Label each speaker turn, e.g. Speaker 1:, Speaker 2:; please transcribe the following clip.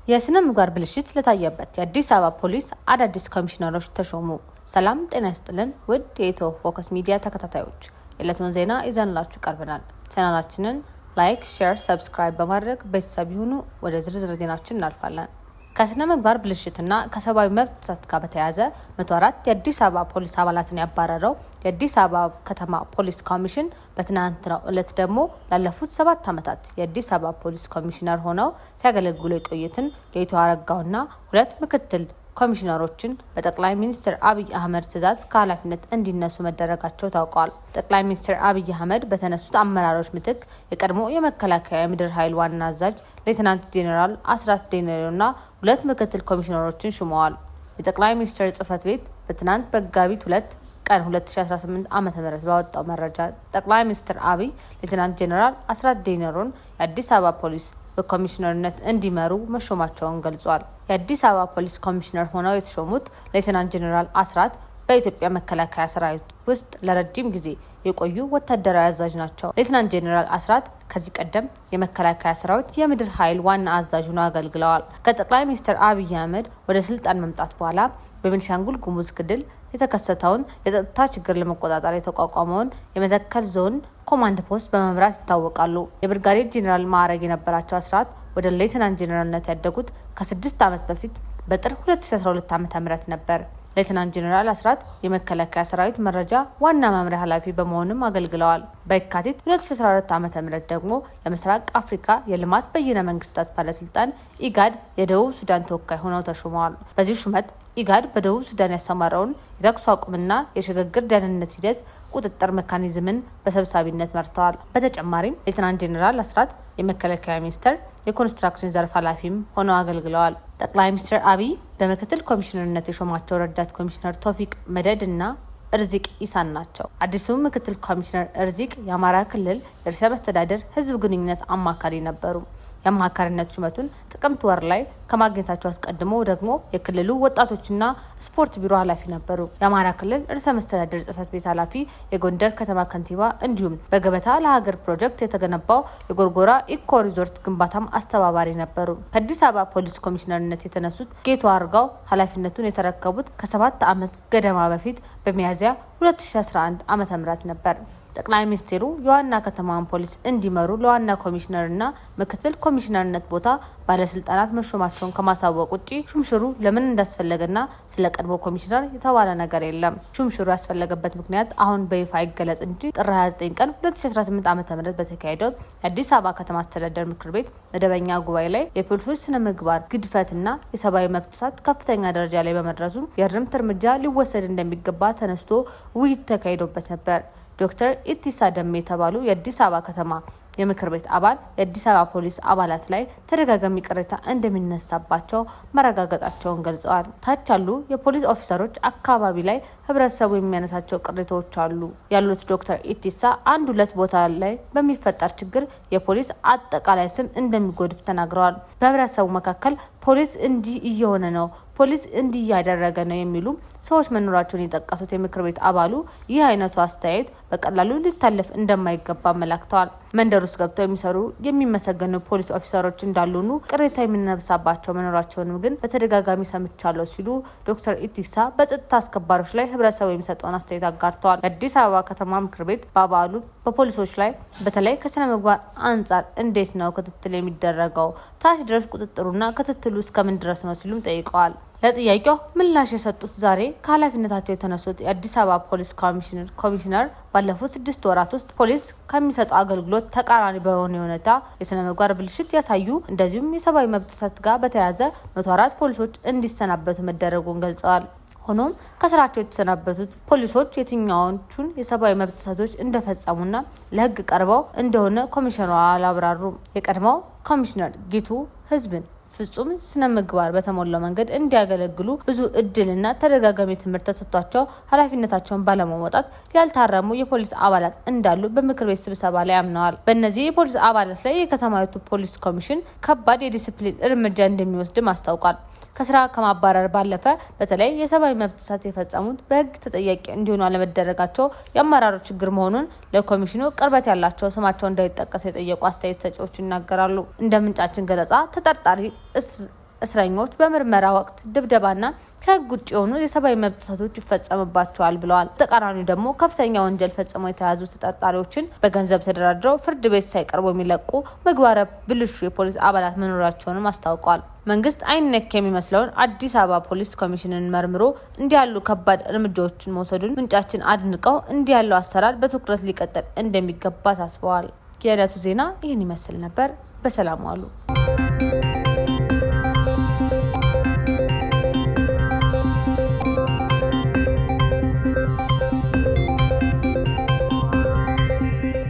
Speaker 1: የስነ ምግባር ብልሽት ለታየበት የአዲስ አበባ ፖሊስ አዳዲስ ኮሚሽነሮች ተሾሙ። ሰላም ጤና ይስጥልን ውድ የኢትዮ ፎከስ ሚዲያ ተከታታዮች፣ የዕለቱን ዜና ይዘንላችሁ ቀርበናል። ቻናላችንን ላይክ፣ ሼር፣ ሰብስክራይብ በማድረግ ቤተሰብ ይሁኑ። ወደ ዝርዝር ዜናችን እናልፋለን። ከስነ ምግባር ብልሽትና ከሰብአዊ መብት ጥሰት ጋር በተያያዘ 104 የአዲስ አበባ ፖሊስ አባላትን ያባረረው የአዲስ አበባ ከተማ ፖሊስ ኮሚሽን በትናንትናው ዕለት ደግሞ ላለፉት 7 ዓመታት የአዲስ አበባ ፖሊስ ኮሚሽነር ሆነው ሲያገለግሉ የቆዩትን ጌቱ አረጋውና 2 ምክትል ኮሚሽነሮችን በጠቅላይ ሚኒስትር አብይ አህመድ ትዕዛዝ ከኃላፊነት እንዲነሱ መደረጋቸው ታውቋል። ጠቅላይ ሚኒስትር አብይ አህመድ በተነሱት አመራሮች ምትክ የቀድሞ የመከላከያ የምድር ኃይል ዋና አዛዥ ሌተናንት ጄኔራል አስራት ዴኔሮና 2 ምክትል ኮሚሽነሮችን ሹመዋል። የጠቅላይ ሚኒስትር ጽህፈት ቤት በትናንት መጋቢት 2 ቀን 2018 ዓ.ም ባወጣው መረጃ ጠቅላይ ሚኒስትር አብይ ሌተናንት ጄኔራል አስራት ዴኔሮን የአዲስ አበባ ፖሊስ በኮሚሽነርነት እንዲመሩ መሾማቸውን ገልጿል። የአዲስ አበባ ፖሊስ ኮሚሽነር ሆነው የተሾሙት ሌተናንት ጄኔራል አስራት በኢትዮጵያ መከላከያ ሰራዊት ውስጥ ለረጅም ጊዜ የቆዩ ወታደራዊ አዛዥ ናቸው። ሌተናንት ጄኔራል አስራት ከዚህ ቀደም የመከላከያ ሰራዊት የምድር ኃይል ዋና አዛዥ ሆነው አገልግለዋል። ከጠቅላይ ሚኒስትር አብይ አህመድ ወደ ስልጣን መምጣት በኋላ በቤኒሻንጉል ጉሙዝ ክልል የተከሰተውን የጸጥታ ችግር ለመቆጣጠር የተቋቋመውን የመተከል ዞን ኮማንድ ፖስት በመምራት ይታወቃሉ። የብርጋዴር ጄኔራል ማዕረግ የነበራቸው አስራት ወደ ሌተናንት ጄኔራልነት ያደጉት ከ6 ዓመት በፊት በጥር 2012 ዓ.ም ነበር። ሌተናንት ጄኔራል አስራት የመከላከያ ሰራዊት መረጃ ዋና መምሪያ ኃላፊ በመሆንም አገልግለዋል። በየካቲት 2014 ዓ.ም ደግሞ የምስራቅ አፍሪካ የልማት በይነ መንግስታት ባለስልጣን ኢጋድ የደቡብ ሱዳን ተወካይ ሆነው ተሾመዋል። በዚህ ሹመት ኢጋድ በደቡብ ሱዳን ያሰማራውን የተኩስ አቁምና የሽግግር ደህንነት ሂደት ቁጥጥር ሜካኒዝምን በሰብሳቢነት መርተዋል። በተጨማሪም ሌተናንት ጄኔራል አስራት የመከላከያ ሚኒስቴር የኮንስትራክሽን ዘርፍ ኃላፊም ሆነው አገልግለዋል። ጠቅላይ ሚኒስትር አብይ በምክትል ኮሚሽነርነት የሾማቸው ረዳት ኮሚሽነር ቶፊቅ መደድ እና እርዚቅ ኢሳን ናቸው። አዲሱ ምክትል ኮሚሽነር እርዚቅ የአማራ ክልል የርዕሰ መስተዳድር ህዝብ ግንኙነት አማካሪ ነበሩ። የአማካሪነት ሹመቱን ጥቅምት ወር ላይ ከማግኘታቸው አስቀድሞ ደግሞ የክልሉ ወጣቶችና ስፖርት ቢሮ ኃላፊ ነበሩ። የአማራ ክልል ርዕሰ መስተዳድር ጽህፈት ቤት ኃላፊ፣ የጎንደር ከተማ ከንቲባ እንዲሁም በገበታ ለሀገር ፕሮጀክት የተገነባው የጎርጎራ ኢኮ ሪዞርት ግንባታም አስተባባሪ ነበሩ። ከአዲስ አበባ ፖሊስ ኮሚሽነርነት የተነሱት ጌቱ አርጋው ኃላፊነቱን የተረከቡት ከ7 ዓመት ገደማ በፊት በሚያዝያ 2011 ዓ.ም ነበር። ጠቅላይ ሚኒስትሩ የዋና ከተማን ፖሊስ እንዲመሩ ለዋና ኮሚሽነርና ምክትል ኮሚሽነርነት ቦታ ባለስልጣናት መሾማቸውን ከማሳወቅ ውጪ ሹምሽሩ ለምን እንዳስፈለገና ስለ ቀድሞ ኮሚሽነር የተባለ ነገር የለም። ሹምሽሩ ያስፈለገበት ምክንያት አሁን በይፋ ይገለጽ እንጂ ጥር 29 ቀን 2018 ዓ.ም በተካሄደው የአዲስ አበባ ከተማ አስተዳደር ምክር ቤት መደበኛ ጉባኤ ላይ የፖሊሶች ስነ ምግባር ግድፈትና የሰብአዊ መብት ጥሰት ከፍተኛ ደረጃ ላይ በመድረሱ የእርምት እርምጃ ሊወሰድ እንደሚገባ ተነስቶ ውይይት ተካሂዶበት ነበር። ዶክተር ኢቲሳ ደሜ የተባሉ የአዲስ አበባ ከተማ የምክር ቤት አባል የአዲስ አበባ ፖሊስ አባላት ላይ ተደጋጋሚ ቅሬታ እንደሚነሳባቸው መረጋገጣቸውን ገልጸዋል። ታች ያሉ የፖሊስ ኦፊሰሮች አካባቢ ላይ ህብረተሰቡ የሚያነሳቸው ቅሬታዎች አሉ ያሉት ዶክተር ኢቲሳ 1-2 ቦታ ላይ በሚፈጠር ችግር የፖሊስ አጠቃላይ ስም እንደሚጎድፍ ተናግረዋል። በህብረተሰቡ መካከል ፖሊስ እንዲህ እየሆነ ነው፣ ፖሊስ እንዲህ እያደረገ ነው የሚሉ ሰዎች መኖራቸውን የጠቀሱት የምክር ቤት አባሉ ይህ አይነቱ አስተያየት በቀላሉ ሊታለፍ እንደማይገባ አመላክተዋል። መንደር ውስጥ ገብተው የሚሰሩ የሚመሰገኑ ፖሊስ ኦፊሰሮች እንዳሉኑ ቅሬታ የሚነሳባቸው መኖራቸውንም ግን በተደጋጋሚ ሰምቻለሁ ሲሉ ዶክተር ኢቲሳ በጸጥታ አስከባሪዎች ላይ ህብረተሰቡ የሚሰጠውን አስተያየት አጋርተዋል። የአዲስ አበባ ከተማ ምክር ቤት በአባሉ በፖሊሶች ላይ በተለይ ከስነ ምግባር አንጻር እንዴት ነው ክትትል የሚደረገው? ታች ድረስ ቁጥጥሩና ክትትሉ እስከምን ድረስ ነው ሲሉም ጠይቀዋል። ለጥያቄው ምላሽ የሰጡት ዛሬ ከኃላፊነታቸው የተነሱት የአዲስ አበባ ፖሊስ ኮሚሽነር ባለፉት 6 ወራት ውስጥ ፖሊስ ከሚሰጠው አገልግሎት ተቃራኒ በሆነ ሁኔታ የስነ ምግባር ብልሽት ያሳዩ እንደዚሁም የሰብአዊ መብት ጥሰት ጋር በተያያዘ 104 ፖሊሶች እንዲሰናበቱ መደረጉን ገልጸዋል። ሆኖም ከስራቸው የተሰናበቱት ፖሊሶች የትኛዎቹን የሰብአዊ መብት ጥሰቶች እንደፈጸሙና ለህግ ቀርበው እንደሆነ ኮሚሽነሩ አላብራሩም። የቀድሞው ኮሚሽነር ጌቱ ህዝብን ፍጹም ስነ ምግባር በተሞላው መንገድ እንዲያገለግሉ ብዙ እድልና ተደጋጋሚ ትምህርት ተሰጥቷቸው ኃላፊነታቸውን ባለመወጣት ያልታረሙ የፖሊስ አባላት እንዳሉ በምክር ቤት ስብሰባ ላይ አምነዋል። በእነዚህ የፖሊስ አባላት ላይ የከተማይቱ ፖሊስ ኮሚሽን ከባድ የዲሲፕሊን እርምጃ እንደሚወስድም አስታውቋል። ከስራ ከማባረር ባለፈ በተለይ የሰብአዊ መብት ጥሰት የፈጸሙት በህግ ተጠያቂ እንዲሆኑ አለመደረጋቸው የአመራሮች ችግር መሆኑን ለኮሚሽኑ ቅርበት ያላቸው ስማቸው እንዳይጠቀስ የጠየቁ አስተያየት ሰጪዎች ይናገራሉ። እንደ ምንጫችን ገለጻ ተጠርጣሪ እስረኞች በምርመራ ወቅት ድብደባና ከህግ ውጭ የሆኑ የሰብአዊ መብት ጥሰቶች ይፈጸምባቸዋል ብለዋል። ተቃራኒው ደግሞ ከፍተኛ ወንጀል ፈጽመው የተያዙ ተጠርጣሪዎችን በገንዘብ ተደራድረው ፍርድ ቤት ሳይቀርቡ የሚለቁ ምግባረ ብልሹ የፖሊስ አባላት መኖራቸውንም አስታውቀዋል። መንግስት አይነክ የሚመስለውን አዲስ አበባ ፖሊስ ኮሚሽንን መርምሮ እንዲህ ያሉ ከባድ እርምጃዎችን መውሰዱን ምንጫችን አድንቀው እንዲህ ያለው አሰራር በትኩረት ሊቀጥል እንደሚገባ አሳስበዋል። የዕለቱ ዜና ይህን ይመስል ነበር። በሰላም ዋሉ።